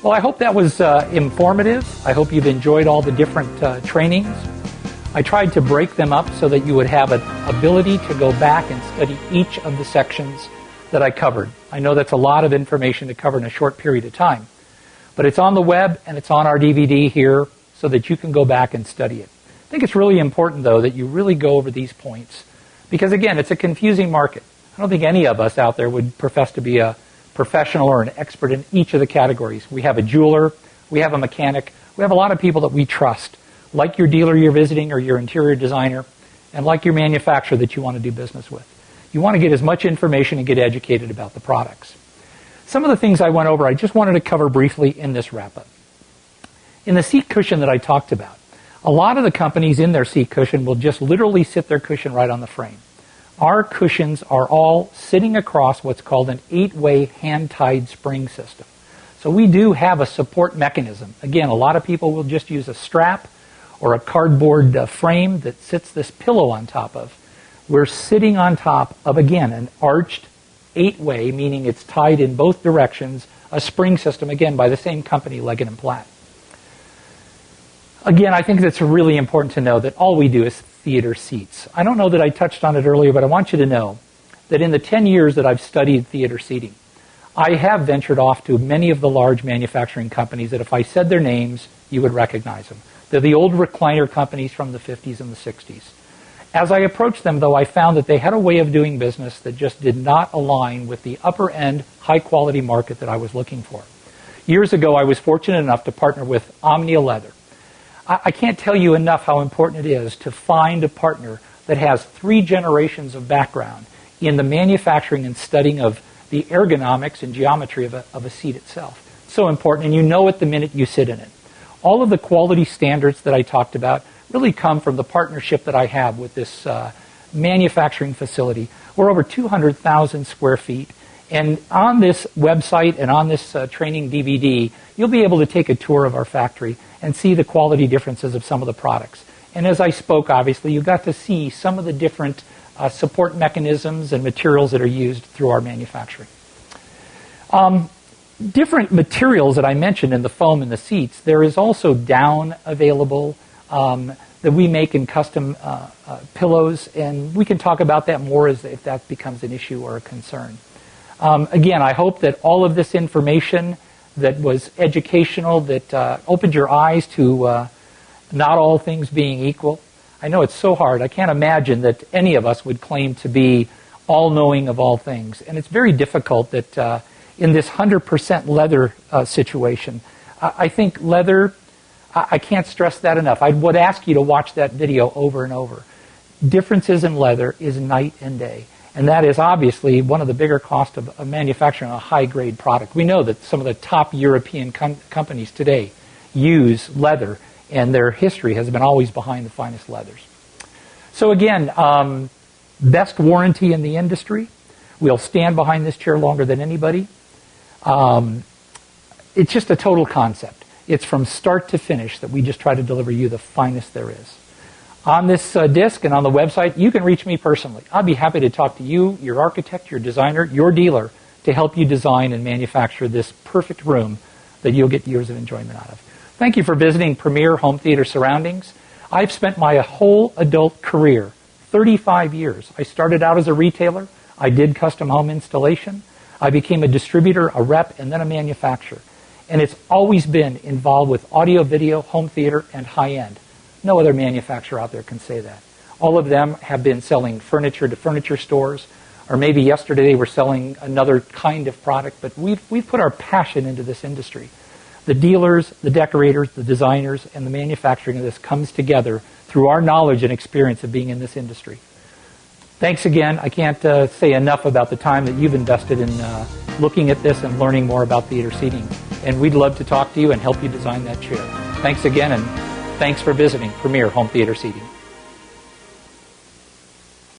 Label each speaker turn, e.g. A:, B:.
A: Well, I hope that was informative. I hope you've enjoyed all the different trainings. I tried to break them up so that you would have an ability to go back and study each of the sections that I covered. I know that's a lot of information to cover in a short period of time, but it's on the web and it's on our DVD here so that you can go back and study it. I think it's really important, though, that you really go over these points because, again, it's a confusing market. I don't think any of us out there would profess to be a professional or an expert in each of the categories. We have a jeweler, we have a mechanic, we have a lot of people that we trust, like your dealer you're visiting or your interior designer, and like your manufacturer that you want to do business with. You want to get as much information and get educated about the products. Some of the things I went over, I just wanted to cover briefly in this wrap-up. In the seat cushion that I talked about, a lot of the companies in their seat cushion will just literally sit their cushion right on the frame. Our cushions are all sitting across what's called an 8-way hand-tied spring system. So we do have a support mechanism. Again, a lot of people will just use a strap or a cardboard frame that sits this pillow on top of. We're sitting on top of, again, an arched 8-way, meaning it's tied in both directions, a spring system, again, by the same company, Leggett & Platt. Again, I think that's really important to know that all we do is theater seats. I don't know that I touched on it earlier, but I want you to know that in the 10 years that I've studied theater seating, I have ventured off to many of the large manufacturing companies that if I said their names, you would recognize them. They're the old recliner companies from the 50s and the 60s. As I approached them, though, I found that they had a way of doing business that just did not align with the upper-end, high-quality market that I was looking for. Years ago, I was fortunate enough to partner with Omnia Leather. I can't tell you enough how important it is to find a partner that has 3 generations of background in the manufacturing and studying of the ergonomics and geometry of a seat itself. So important, and you know it the minute you sit in it. All of the quality standards that I talked about really come from the partnership that I have with this manufacturing facility. We're over 200,000 square feet, and on this website and on this training DVD, you'll be able to take a tour of our factory and see the quality differences of some of the products. And as I spoke, obviously, you got to see some of the different support mechanisms and materials that are used through our manufacturing. Different materials that I mentioned in the foam and the seats, there is also down available that we make in custom pillows, and we can talk about that more as if that becomes an issue or a concern. Again, I hope that all of this information that was educational, that opened your eyes to not all things being equal. I know it's so hard. I can't imagine that any of us would claim to be all-knowing of all things. And it's very difficult that in this 100% leather situation, I think leather, I can't stress that enough. I would ask you to watch that video over and over. Differences in leather is night and day. And that is obviously one of the bigger costs of manufacturing a high-grade product. We know that some of the top European companies today use leather, and their history has been always behind the finest leathers. So again, best warranty in the industry. We'll stand behind this chair longer than anybody. It's just a total concept. It's from start to finish that we just try to deliver you the finest there is. On this disc and on the website, you can reach me personally. I'd be happy to talk to you, your architect, your designer, your dealer, to help you design and manufacture this perfect room that you'll get years of enjoyment out of. Thank you for visiting Premier Home Theater Surroundings. I've spent my whole adult career, 35 years. I started out as a retailer. I did custom home installation. I became a distributor, a rep, and then a manufacturer. And it's always been involved with audio, video, home theater, and high-end. No other manufacturer out there can say that. All of them have been selling furniture to furniture stores, or maybe yesterday they were selling another kind of product, but we've put our passion into this industry. The dealers, the decorators, the designers, and the manufacturing of this comes together through our knowledge and experience of being in this industry. Thanks again. I can't say enough about the time that you've invested in looking at this and learning more about theater seating. And we'd love to talk to you and help you design that chair. Thanks again, and thanks for visiting Premier Home Theater Seating.